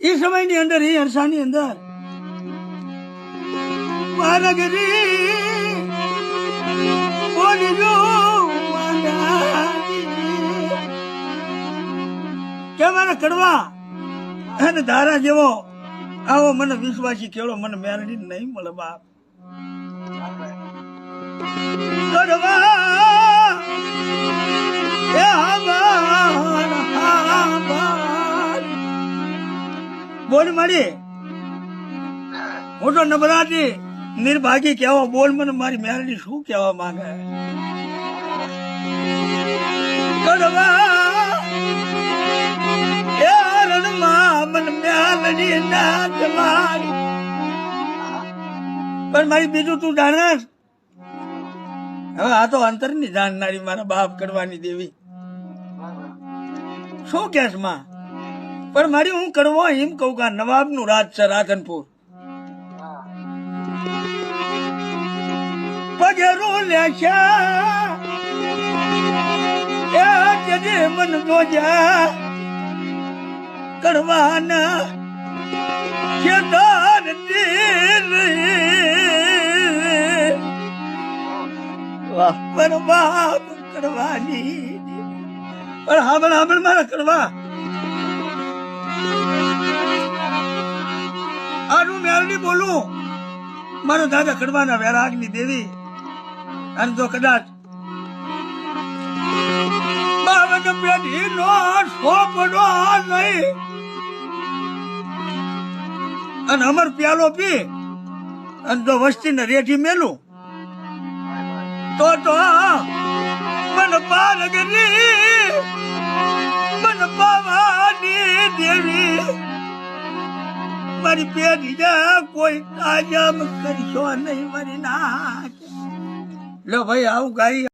એ સમયની અંદર એ અરસાની અંદર માનગરી બોલીજો કે મારા કડવા અને ધારા જેવો આવો મને વિશ્વાસી કેળો મને મેળવી નહીં મળે બાપ. બોલ મારી મોટો નબરાજી નિર્ભાગી કેવો બોલ મને મારી મેરડી શું કેવા માંગે. પણ મારી બીજું તું જાણે હવે આ તો અંતર ની જાણનારી મારા બાપ કડવાની દેવી શું કેસ માં. પણ મારી હું કડવો એમ કહું કે નવાબ નું રાજ છે રાધનપુર. પગેરું લેશે મન જોજા કડવાના ખેતર પર બાપ કડવાની પણ હાબળ મારા કડવા આનું મેરડી બોલું મારો દાદા કડવાના વૈરાગની દેવી. અને જો કદાચ 52 પેઢી નો સોપડો નહીં અને અમર પ્યાલો પી અને જો વસ્તી ને રેઠી મેલું તો મન પારગરી મન પાવાની દેવી મારી પેઢી જા કોઈ કાજમ કરશો નહીં મારી નાખ. લો ભાઈ આવું ગાઈ